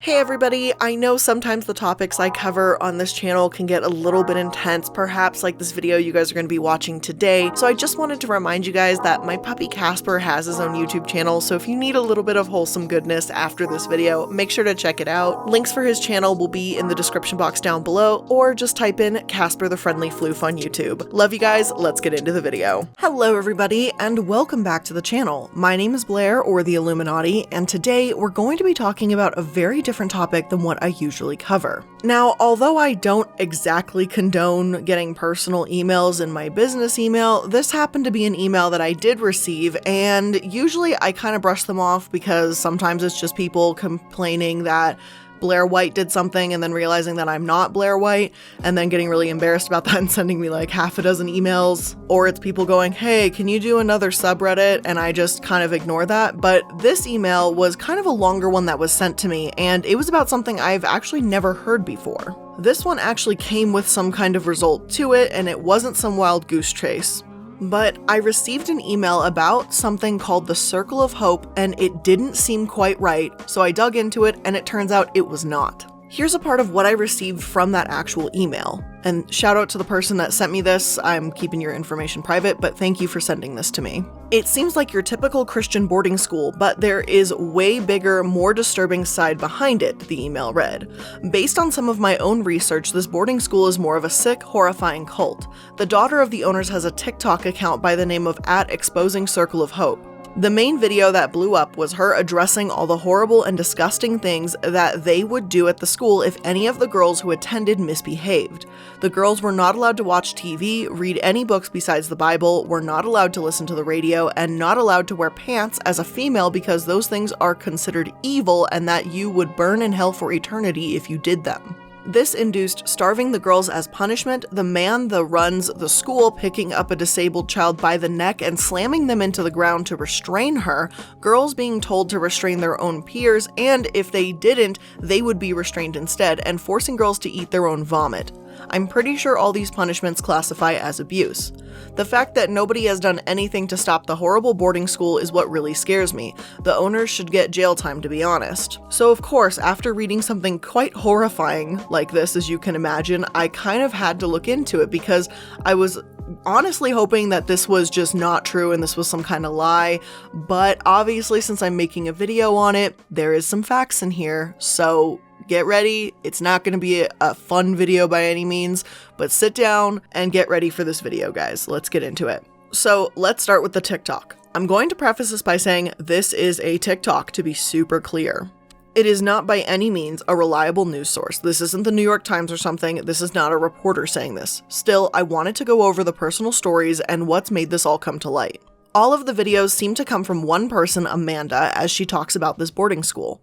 Hey everybody, I know sometimes the topics I cover on this channel can get a little bit intense, perhaps like this video you guys are going to be watching today, so I just wanted to remind you guys that my puppy Casper has his own YouTube channel, so if you need a little bit of wholesome goodness after this video, make sure to check it out. Links for his channel will be in the description box down below, or just type in Casper the Friendly Floof on YouTube. Love you guys, let's get into the video. Hello everybody, and welcome back to the channel. My name is Blair, or the Illuminati, and today we're going to be talking about a very different topic than what I usually cover. Now, although I don't exactly condone getting personal emails in my business email, this happened to be an email that I did receive, and usually I kind of brush them off because sometimes it's just people complaining that Blair White did something and then realizing that I'm not Blair White and then getting really embarrassed about that and sending me like half a dozen emails, or it's people going, hey, can you do another subreddit? And I just kind of ignore that. But this email was kind of a longer one that was sent to me, and it was about something I've actually never heard before. This one actually came with some kind of result to it, and it wasn't some wild goose chase. But I received an email about something called the Circle of Hope, and it didn't seem quite right, so I dug into it, and it turns out it was not. Here's a part of what I received from that actual email. And shout out to the person that sent me this. I'm keeping your information private, but thank you for sending this to me. It seems like your typical Christian boarding school, but there is way bigger, more disturbing side behind it, the email read. Based on some of my own research, this boarding school is more of a sick, horrifying cult. The daughter of the owners has a TikTok account by the name of @ExposingCircleOfHope. The main video that blew up was her addressing all the horrible and disgusting things that they would do at the school if any of the girls who attended misbehaved. The girls were not allowed to watch TV, read any books besides the Bible, were not allowed to listen to the radio, and not allowed to wear pants as a female because those things are considered evil and that you would burn in hell for eternity if you did them. This induced starving the girls as punishment, the man that runs the school picking up a disabled child by the neck and slamming them into the ground to restrain her, girls being told to restrain their own peers, and if they didn't, they would be restrained instead, and forcing girls to eat their own vomit. I'm pretty sure all these punishments classify as abuse. The fact that nobody has done anything to stop the horrible boarding school is what really scares me. The owners should get jail time, to be honest. So of course, after reading something quite horrifying like this, as you can imagine, I kind of had to look into it because I was honestly hoping that this was just not true and this was some kind of lie, but obviously since I'm making a video on it, there is some facts in here, so get ready. It's not going to be a fun video by any means, but sit down and get ready for this video, guys. Let's get into it. So let's start with the TikTok. I'm going to preface this by saying this is a TikTok, to be super clear. It is not by any means a reliable news source. This isn't the New York Times or something. This is not a reporter saying this. Still, I wanted to go over the personal stories and what's made this all come to light. All of the videos seem to come from one person, Amanda, as she talks about this boarding school.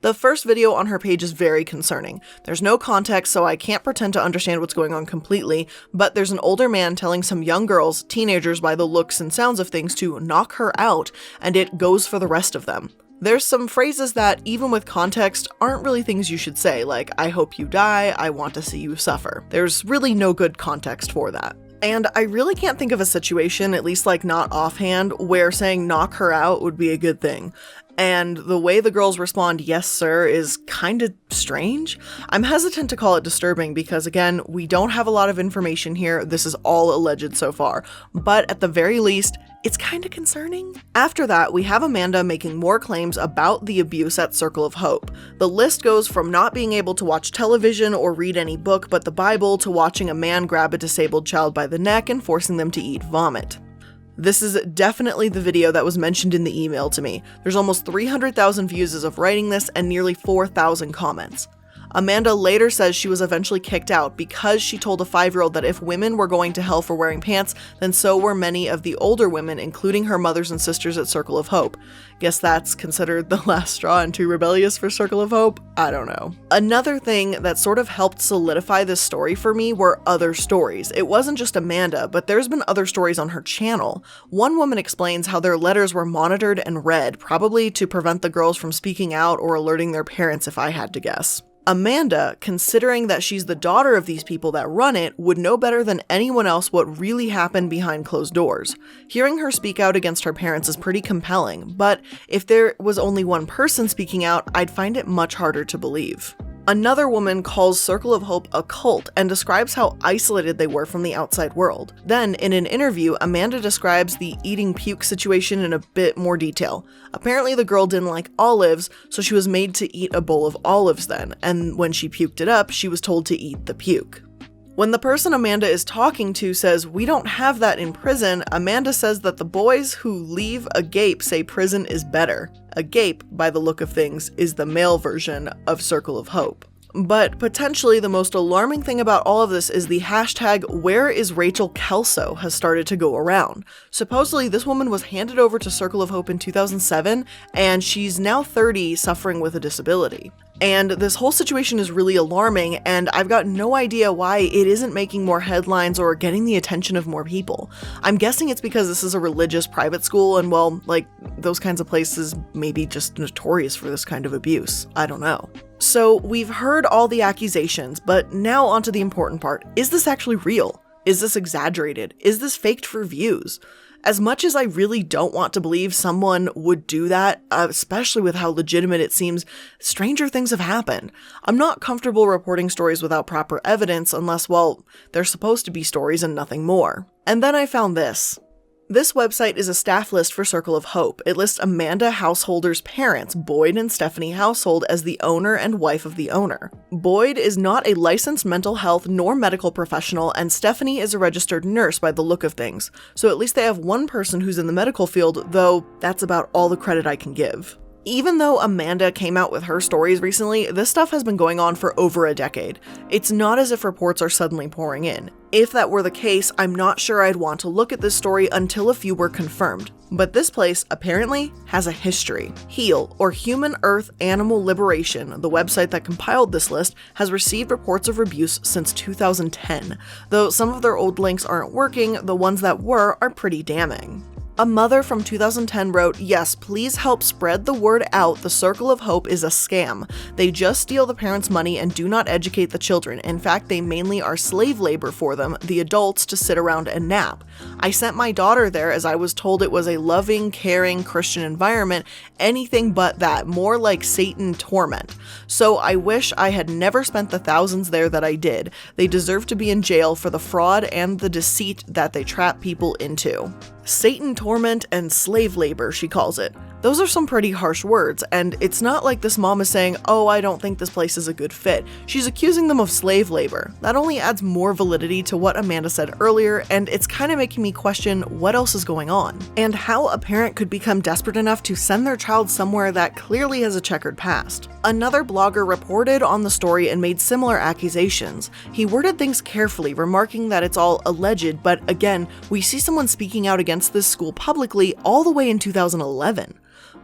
The first video on her page is very concerning. There's no context, so I can't pretend to understand what's going on completely, but there's an older man telling some young girls, teenagers by the looks and sounds of things, to knock her out, and it goes for the rest of them. There's some phrases that, even with context, aren't really things you should say, like, I hope you die, I want to see you suffer. There's really no good context for that. And I really can't think of a situation, at least like not offhand, where saying knock her out would be a good thing. And the way the girls respond, yes sir, is kind of strange. I'm hesitant to call it disturbing because, again, we don't have a lot of information here. This is all alleged so far. But at the very least, it's kind of concerning. After that, we have Amanda making more claims about the abuse at Circle of Hope. The list goes from not being able to watch television or read any book but the Bible to watching a man grab a disabled child by the neck and forcing them to eat vomit. This is definitely the video that was mentioned in the email to me. There's almost 300,000 views as of writing this and nearly 4,000 comments. Amanda later says she was eventually kicked out because she told a 5-year-old that if women were going to hell for wearing pants, then so were many of the older women, including her mothers and sisters at Circle of Hope. Guess that's considered the last straw and too rebellious for Circle of Hope? I don't know. Another thing that sort of helped solidify this story for me were other stories. It wasn't just Amanda, but there's been other stories on her channel. One woman explains how their letters were monitored and read, probably to prevent the girls from speaking out or alerting their parents, if I had to guess. Amanda, considering that she's the daughter of these people that run it, would know better than anyone else what really happened behind closed doors. Hearing her speak out against her parents is pretty compelling, but if there was only one person speaking out, I'd find it much harder to believe. Another woman calls Circle of Hope a cult and describes how isolated they were from the outside world. Then, in an interview, Amanda describes the eating puke situation in a bit more detail. Apparently the girl didn't like olives, so she was made to eat a bowl of olives then, and when she puked it up, she was told to eat the puke. When the person Amanda is talking to says, "We don't have that in prison," Amanda says that the boys who leave agape say prison is better. Agape, by the look of things, is the male version of Circle of Hope. But potentially the most alarming thing about all of this is the hashtag #WhereIsRachelKelso has started to go around. Supposedly this woman was handed over to Circle of Hope in 2007, and she's now 30 suffering with a disability. And this whole situation is really alarming, and I've got no idea why it isn't making more headlines or getting the attention of more people. I'm guessing it's because this is a religious private school, and well, like, those kinds of places may be just notorious for this kind of abuse. I don't know. So we've heard all the accusations, but now onto the important part. Is this actually real? Is this exaggerated? Is this faked for views? As much as I really don't want to believe someone would do that, especially with how legitimate it seems, stranger things have happened. I'm not comfortable reporting stories without proper evidence unless, well, they're supposed to be stories and nothing more. And then I found this. This website is a staff list for Circle of Hope. It lists Amanda Householder's parents, Boyd and Stephanie Household, as the owner and wife of the owner. Boyd is not a licensed mental health nor medical professional, and Stephanie is a registered nurse by the look of things. So at least they have one person who's in the medical field, though that's about all the credit I can give. Even though Amanda came out with her stories recently, this stuff has been going on for over a decade. It's not as if reports are suddenly pouring in. If that were the case, I'm not sure I'd want to look at this story until a few were confirmed. But this place, apparently, has a history. HEAL, or Human Earth Animal Liberation, the website that compiled this list, has received reports of abuse since 2010. Though some of their old links aren't working, the ones that were are pretty damning. A mother from 2010 wrote, "Yes, please help spread the word out. The Circle of Hope is a scam. They just steal the parents' money and do not educate the children. In fact, they mainly are slave labor for them, the adults, to sit around and nap. I sent my daughter there as I was told it was a loving, caring Christian environment. Anything but that, more like Satan torment. So I wish I had never spent the thousands there that I did. They deserve to be in jail for the fraud and the deceit that they trap people into." Satan torment and slave labor, she calls it. Those are some pretty harsh words, and it's not like this mom is saying, "Oh, I don't think this place is a good fit." She's accusing them of slave labor. That only adds more validity to what Amanda said earlier, and it's kind of making me question what else is going on, and how a parent could become desperate enough to send their child somewhere that clearly has a checkered past. Another blogger reported on the story and made similar accusations. He worded things carefully, remarking that it's all alleged, but again, we see someone speaking out against this school publicly all the way in 2011.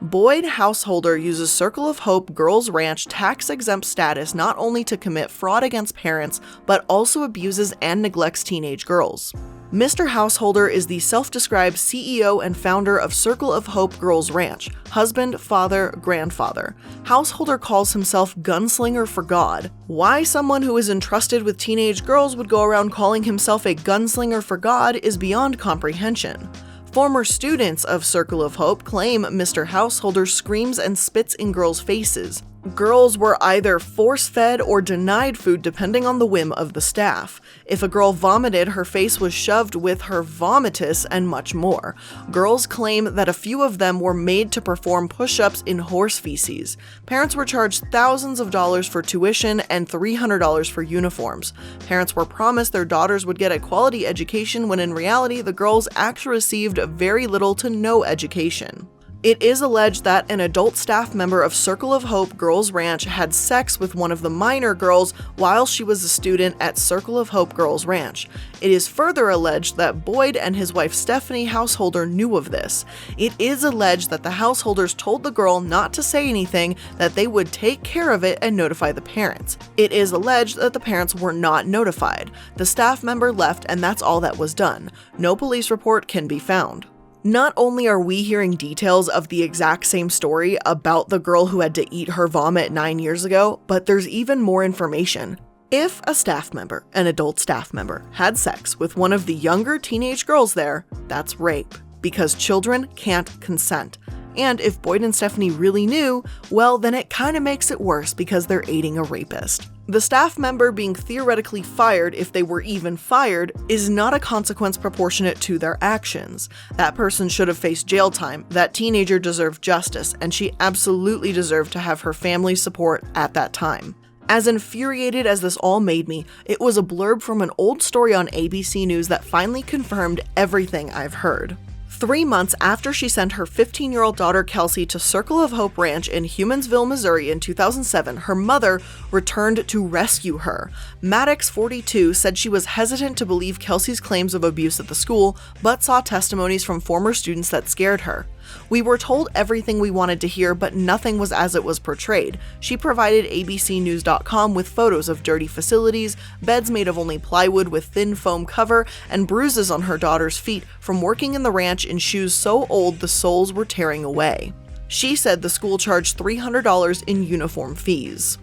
Boyd Householder uses Circle of Hope Girls Ranch tax-exempt status not only to commit fraud against parents, but also abuses and neglects teenage girls. Mr. Householder is the self-described CEO and founder of Circle of Hope Girls Ranch, husband, father, grandfather. Householder calls himself gunslinger for God. Why someone who is entrusted with teenage girls would go around calling himself a gunslinger for God is beyond comprehension. Former students of Circle of Hope claim Mr. Householder screams and spits in girls' faces. Girls were either force-fed or denied food depending on the whim of the staff. If a girl vomited, her face was shoved with her vomitus, and much more. Girls claim that a few of them were made to perform push-ups in horse feces. Parents were charged thousands of dollars for tuition and $300 for uniforms. Parents were promised their daughters would get a quality education when in reality the girls actually received very little to no education. It is alleged that an adult staff member of Circle of Hope Girls Ranch had sex with one of the minor girls while she was a student at Circle of Hope Girls Ranch. It is further alleged that Boyd and his wife Stephanie Householder knew of this. It is alleged that the Householders told the girl not to say anything, that they would take care of it and notify the parents. It is alleged that the parents were not notified. The staff member left and that's all that was done. No police report can be found. Not only are we hearing details of the exact same story about the girl who had to eat her vomit 9 years ago, but there's even more information. If a staff member, an adult staff member, had sex with one of the younger teenage girls there, that's rape, because children can't consent. And if Boyd and Stephanie really knew, well, then it kind of makes it worse because they're aiding a rapist. The staff member being theoretically fired, if they were even fired, is not a consequence proportionate to their actions. That person should have faced jail time, that teenager deserved justice, and she absolutely deserved to have her family's support at that time. As infuriated as this all made me, it was a blurb from an old story on ABC News that finally confirmed everything I've heard. 3 months after she sent her 15-year-old daughter Kelsey to Circle of Hope Ranch in Humansville, Missouri in 2007, her mother returned to rescue her. Maddox, 42, said she was hesitant to believe Kelsey's claims of abuse at the school, but saw testimonies from former students that scared her. We were told everything we wanted to hear, but nothing was as it was portrayed. She provided abcnews.com with photos of dirty facilities, beds made of only plywood with thin foam cover, and bruises on her daughter's feet from working in the ranch in shoes so old the soles were tearing away. She said the school charged $300 in uniform fees.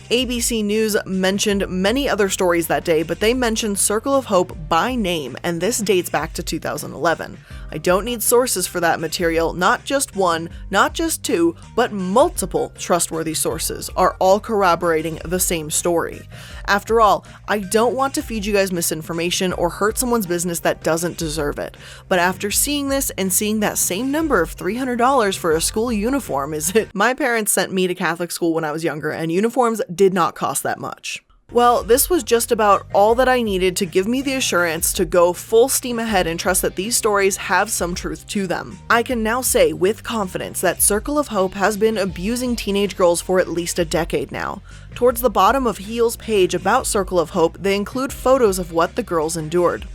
ABC News mentioned many other stories that day, but they mentioned Circle of Hope by name, and this dates back to 2011. I don't need sources for that material, not just one, not just two, but multiple trustworthy sources are all corroborating the same story. After all, I don't want to feed you guys misinformation or hurt someone's business that doesn't deserve it. But after seeing this and seeing that same number of $300 for a school uniform, my parents sent me to Catholic school when I was younger, and uniforms did not cost that much. Well, this was just about all that I needed to give me the assurance to go full steam ahead and trust that these stories have some truth to them. I can now say with confidence that Circle of Hope has been abusing teenage girls for at least a decade now. Towards the bottom of Heal's page about Circle of Hope, they include photos of what the girls endured.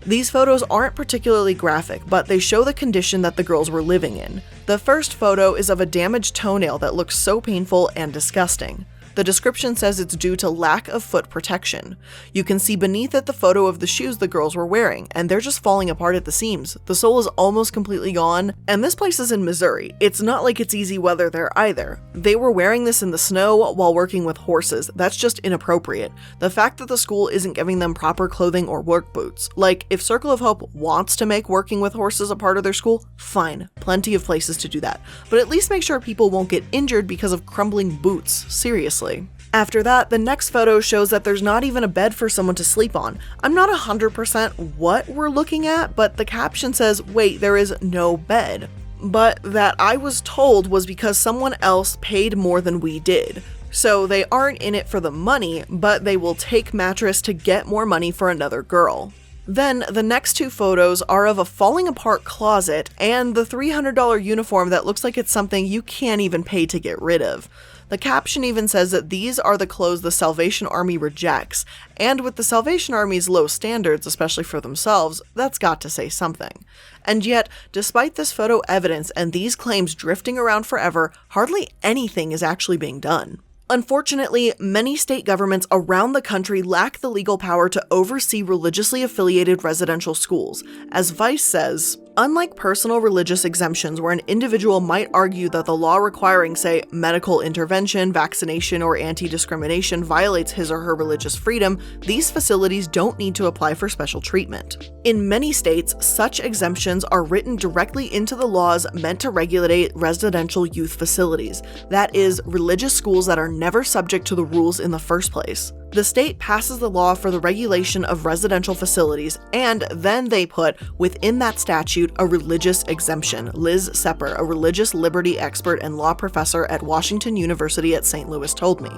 These photos aren't particularly graphic, but they show the condition that the girls were living in. The first photo is of a damaged toenail that looks so painful and disgusting. The description says it's due to lack of foot protection. You can see beneath it the photo of the shoes the girls were wearing, and they're just falling apart at the seams. The sole is almost completely gone, and this place is in Missouri. It's not like it's easy weather there either. They were wearing this in the snow while working with horses. That's just inappropriate. The fact that the school isn't giving them proper clothing or work boots. Like, if Circle of Hope wants to make working with horses a part of their school, fine. Plenty of places to do that. But at least make sure people won't get injured because of crumbling boots. Seriously. After that, the next photo shows that there's not even a bed for someone to sleep on. I'm not 100% what we're looking at, but the caption says, wait, there is no bed. But that I was told was because someone else paid more than we did. So they aren't in it for the money, but they will take mattress to get more money for another girl. Then the next two photos are of a falling apart closet and the $300 uniform that looks like it's something you can't even pay to get rid of. The caption even says that these are the clothes the Salvation Army rejects, and with the Salvation Army's low standards, especially for themselves, that's got to say something. And yet, despite this photo evidence and these claims drifting around forever, hardly anything is actually being done. Unfortunately, many state governments around the country lack the legal power to oversee religiously affiliated residential schools. As Vice says, unlike personal religious exemptions where an individual might argue that the law requiring, say, medical intervention, vaccination, or anti-discrimination violates his or her religious freedom, these facilities don't need to apply for special treatment. In many states, such exemptions are written directly into the laws meant to regulate residential youth facilities. That is, religious schools that are never subject to the rules in the first place. The state passes the law for the regulation of residential facilities, and then they put within that statute a religious exemption. Liz Sepper, a religious liberty expert and law professor at Washington University at St. Louis, told me.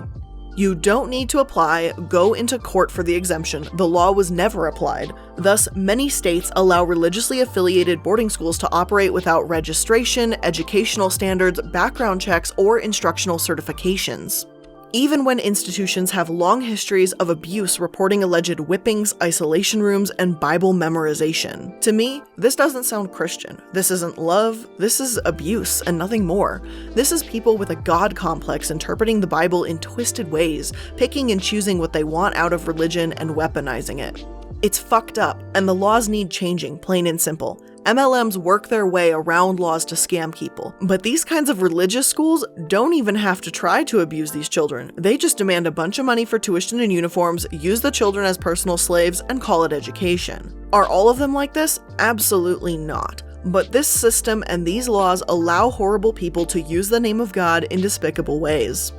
You don't need to apply, go into court for the exemption. The law was never applied. Thus, many states allow religiously affiliated boarding schools to operate without registration, educational standards, background checks, or instructional certifications. Even when institutions have long histories of abuse reporting alleged whippings, isolation rooms, and Bible memorization. To me, this doesn't sound Christian. This isn't love, this is abuse and nothing more. This is people with a God complex interpreting the Bible in twisted ways, picking and choosing what they want out of religion and weaponizing it. It's fucked up, and the laws need changing, plain and simple. MLMs work their way around laws to scam people. But these kinds of religious schools don't even have to try to abuse these children. They just demand a bunch of money for tuition and uniforms, use the children as personal slaves, and call it education. Are all of them like this? Absolutely not. But this system and these laws allow horrible people to use the name of God in despicable ways.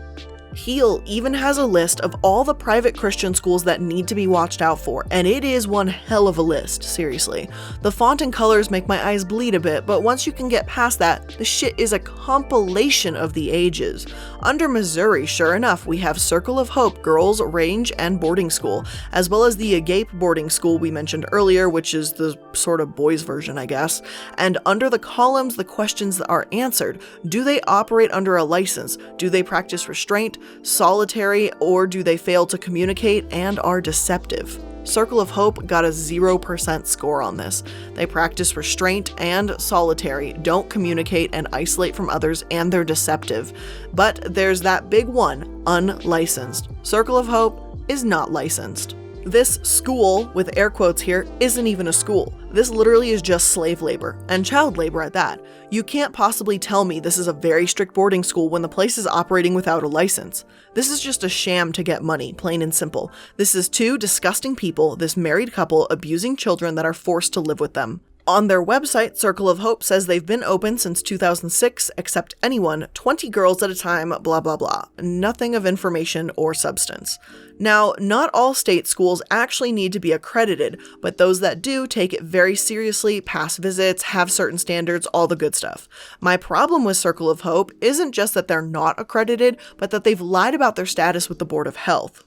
Heal even has a list of all the private Christian schools that need to be watched out for, and it is one hell of a list, seriously. The font and colors make my eyes bleed a bit, but once you can get past that, the shit is a compilation of the ages. Under Missouri, sure enough, we have Circle of Hope Girls, Range, and Boarding School, as well as the Agape Boarding School we mentioned earlier, which is the sort of boys version, I guess. And under the columns, the questions that are answered. Do they operate under a license? Do they practice restraint, solitary, or do they fail to communicate and are deceptive? Circle of Hope got a 0% score on this. They practice restraint and solitary, don't communicate and isolate from others, and they're deceptive. But there's that big one, unlicensed. Circle of Hope is not licensed. This school, with air quotes here, isn't even a school. This literally is just slave labor, and child labor at that. You can't possibly tell me this is a very strict boarding school when the place is operating without a license. This is just a sham to get money, plain and simple. This is two disgusting people, this married couple, abusing children that are forced to live with them. On their website, Circle of Hope says they've been open since 2006, accept anyone, 20 girls at a time, blah blah blah. Nothing of information or substance. Now, not all state schools actually need to be accredited, but those that do take it very seriously, pass visits, have certain standards, all the good stuff. My problem with Circle of Hope isn't just that they're not accredited, but that they've lied about their status with the Board of Health.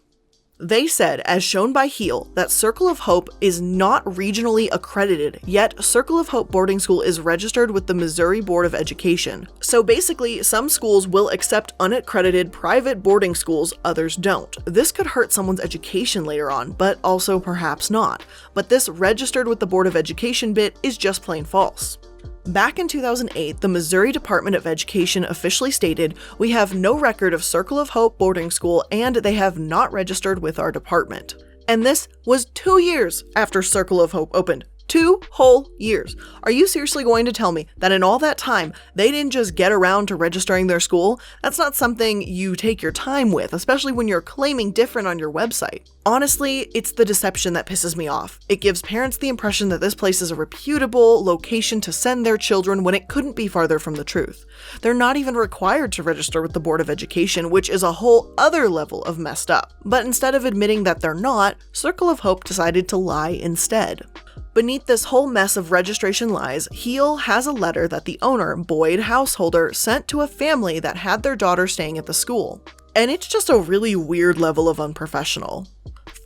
They said, as shown by Heal, that Circle of Hope is not regionally accredited, yet Circle of Hope Boarding School is registered with the Missouri Board of Education. So basically, some schools will accept unaccredited private boarding schools, others don't. This could hurt someone's education later on, but also perhaps not. But this registered with the Board of Education bit is just plain false. Back in 2008, the Missouri Department of Education officially stated, "We have no record of Circle of Hope boarding school and they have not registered with our department." And this was 2 years after Circle of Hope opened. 2 whole years. Are you seriously going to tell me that in all that time, they didn't just get around to registering their school? That's not something you take your time with, especially when you're claiming different on your website. Honestly, it's the deception that pisses me off. It gives parents the impression that this place is a reputable location to send their children when it couldn't be farther from the truth. They're not even required to register with the Board of Education, which is a whole other level of messed up. But instead of admitting that they're not, Circle of Hope decided to lie instead. Beneath this whole mess of registration lies, Heal has a letter that the owner, Boyd Householder, sent to a family that had their daughter staying at the school. And it's just a really weird level of unprofessional.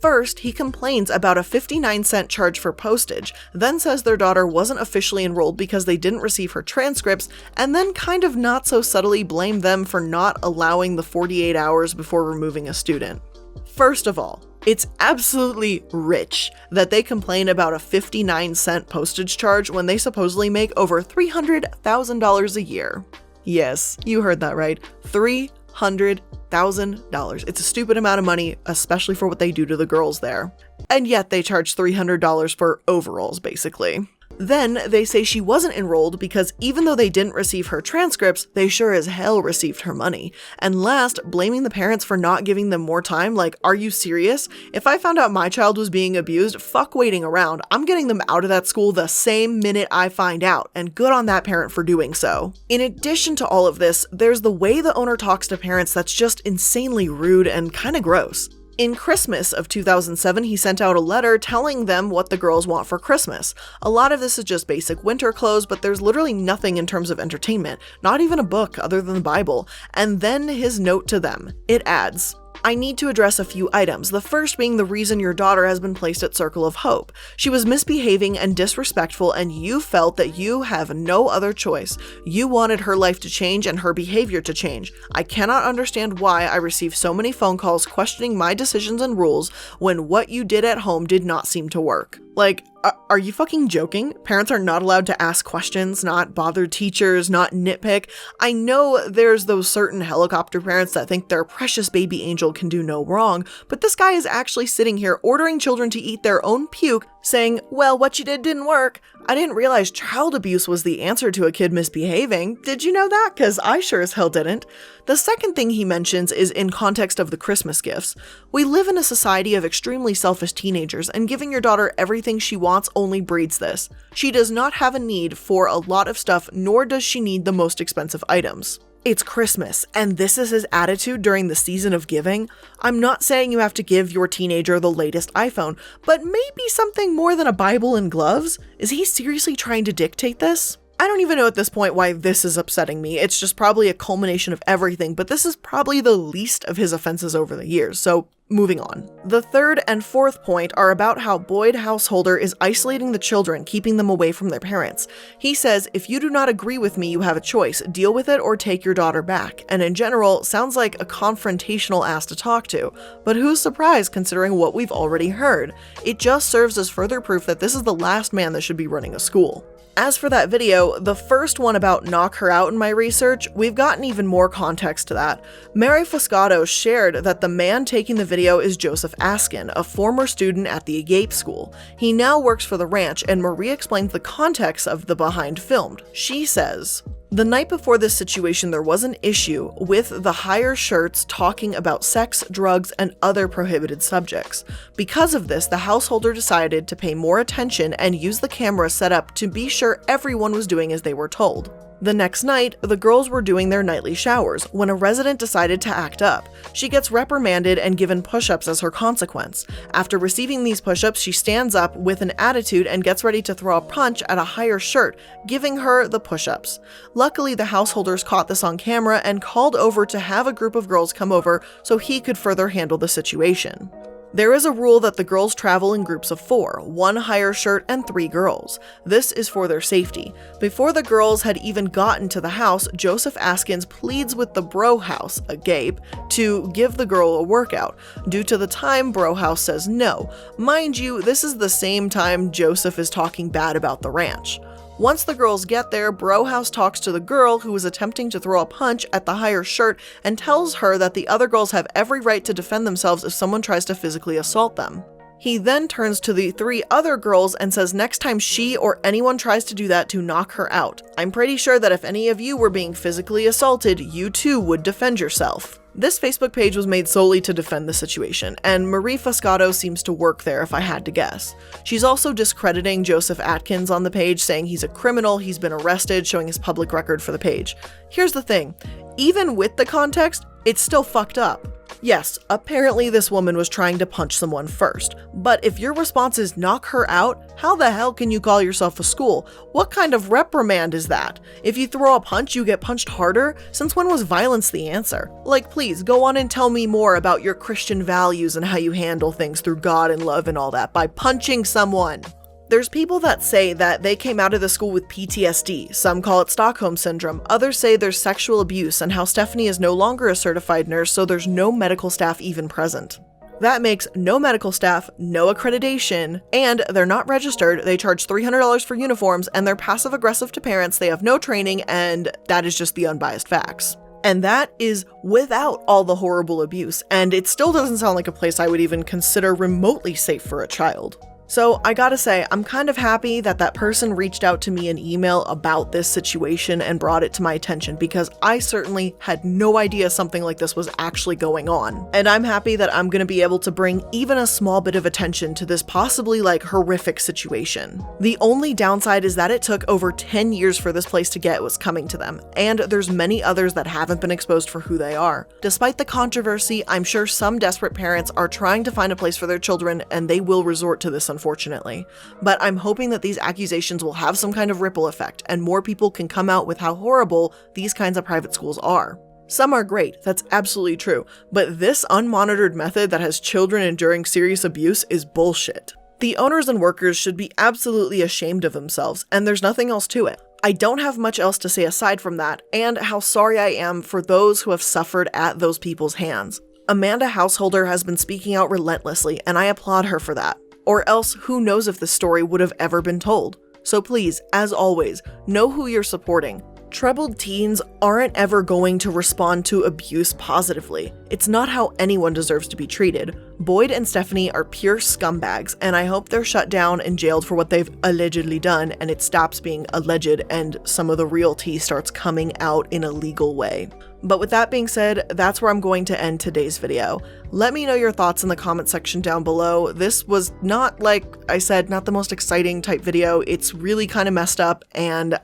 First, he complains about a 59-cent charge for postage, then says their daughter wasn't officially enrolled because they didn't receive her transcripts, and then kind of not so subtly blame them for not allowing the 48 hours before removing a student. First of all, it's absolutely rich that they complain about a 59-cent postage charge when they supposedly make over $300,000 a year. Yes, you heard that right. $300,000. It's a stupid amount of money, especially for what they do to the girls there. And yet they charge $300 for overalls, basically. Then they say she wasn't enrolled because even though they didn't receive her transcripts, they sure as hell received her money. And last, blaming the parents for not giving them more time, like, are you serious? If I found out my child was being abused, fuck waiting around. I'm getting them out of that school the same minute I find out, and good on that parent for doing so. In addition to all of this, there's the way the owner talks to parents that's just insanely rude and kinda gross. In Christmas of 2007, he sent out a letter telling them what the girls want for Christmas. A lot of this is just basic winter clothes, but there's literally nothing in terms of entertainment, not even a book other than the Bible. And then his note to them. It adds, I need to address a few items, the first being the reason your daughter has been placed at Circle of Hope. She was misbehaving and disrespectful, and you felt that you have no other choice. You wanted her life to change and her behavior to change. I cannot understand why I received so many phone calls questioning my decisions and rules when what you did at home did not seem to work. Like, are you fucking joking? Parents are not allowed to ask questions, not bother teachers, not nitpick. I know there's those certain helicopter parents that think their precious baby angel can do no wrong, but this guy is actually sitting here ordering children to eat their own puke saying, "Well, what you did didn't work. I didn't realize child abuse was the answer to a kid misbehaving. Did you know that? Because I sure as hell didn't." The second thing he mentions is in context of the Christmas gifts. We live in a society of extremely selfish teenagers, and giving your daughter everything she wants only breeds this. She does not have a need for a lot of stuff, nor does she need the most expensive items. It's Christmas, and this is his attitude during the season of giving. I'm not saying you have to give your teenager the latest iPhone, but maybe something more than a Bible and gloves? Is he seriously trying to dictate this? I don't even know at this point why this is upsetting me. It's just probably a culmination of everything, but this is probably the least of his offenses over the years, so moving on. The third and fourth point are about how Boyd Householder is isolating the children, keeping them away from their parents. He says, "If you do not agree with me, you have a choice. Deal with it or take your daughter back." And in general, sounds like a confrontational ass to talk to. But who's surprised considering what we've already heard? It just serves as further proof that this is the last man that should be running a school. As for that video, the first one about knock her out in my research, we've gotten even more context to that. Mary Foscato shared that the man taking the video is Joseph Askin, a former student at the Agape School. He now works for the ranch, and Marie explains the context of the behind filmed. She says, "The night before this situation, there was an issue with the higher shirts talking about sex, drugs, and other prohibited subjects. Because of this, the householder decided to pay more attention and use the camera set up to be sure everyone was doing as they were told. The next night, the girls were doing their nightly showers when a resident decided to act up. She gets reprimanded and given push-ups as her consequence. After receiving these push-ups, she stands up with an attitude and gets ready to throw a punch at a higher shirt, giving her the push-ups. Luckily, the householders caught this on camera and called over to have a group of girls come over so he could further handle the situation. There is a rule that the girls travel in groups of 4, 1 higher shirt and 3 girls. This is for their safety. Before the girls had even gotten to the house, Joseph Askins pleads with the Bro House, Agape, to give the girl a workout. Due to the time, Bro House says no. Mind you, this is the same time Joseph is talking bad about the ranch. Once the girls get there, Bro House talks to the girl who is attempting to throw a punch at the higher shirt and tells her that the other girls have every right to defend themselves if someone tries to physically assault them. He then turns to the 3 other girls and says next time she or anyone tries to do that to knock her out. I'm pretty sure that if any of you were being physically assaulted, you too would defend yourself. This Facebook page was made solely to defend the situation, and Marie Foscato seems to work there if I had to guess. She's also discrediting Joseph Atkins on the page, saying he's a criminal, he's been arrested, showing his public record for the page. Here's the thing, even with the context, it's still fucked up. Yes, apparently this woman was trying to punch someone first, but if your response is knock her out, how the hell can you call yourself a school? What kind of reprimand is that? If you throw a punch, you get punched harder? Since when was violence the answer? Like, please, go on and tell me more about your Christian values and how you handle things through God and love and all that by punching someone. There's people that say that they came out of the school with PTSD, some call it Stockholm Syndrome, others say there's sexual abuse and how Stephanie is no longer a certified nurse, so there's no medical staff even present. That makes no medical staff, no accreditation, and they're not registered, they charge $300 for uniforms, and they're passive-aggressive to parents, they have no training, and that is just the unbiased facts. And that is without all the horrible abuse, and it still doesn't sound like a place I would even consider remotely safe for a child. So I gotta say, I'm kind of happy that that person reached out to me in email about this situation and brought it to my attention, because I certainly had no idea something like this was actually going on. And I'm happy that I'm gonna be able to bring even a small bit of attention to this possibly like horrific situation. The only downside is that it took over 10 years for this place to get what's coming to them, and there's many others that haven't been exposed for who they are. Despite the controversy, I'm sure some desperate parents are trying to find a place for their children, and they will resort to this unfortunately. But I'm hoping that these accusations will have some kind of ripple effect and more people can come out with how horrible these kinds of private schools are. Some are great, that's absolutely true, but this unmonitored method that has children enduring serious abuse is bullshit. The owners and workers should be absolutely ashamed of themselves, and there's nothing else to it. I don't have much else to say aside from that, and how sorry I am for those who have suffered at those people's hands. Amanda Householder has been speaking out relentlessly, and I applaud her for that. Or else, who knows if this story would have ever been told. So please, as always, know who you're supporting. Troubled teens aren't ever going to respond to abuse positively. It's not how anyone deserves to be treated. Boyd and Stephanie are pure scumbags, and I hope they're shut down and jailed for what they've allegedly done, and it stops being alleged and some of the real tea starts coming out in a legal way. But with that being said, that's where I'm going to end today's video. Let me know your thoughts in the comment section down below. This was not, like I said, not the most exciting type video. It's really kind of messed up, and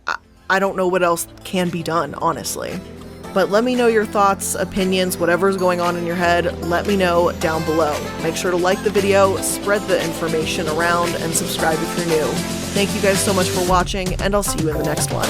I don't know what else can be done, honestly. But let me know your thoughts, opinions, whatever's going on in your head, let me know down below. Make sure to like the video, spread the information around, and subscribe if you're new. Thank you guys so much for watching, and I'll see you in the next one.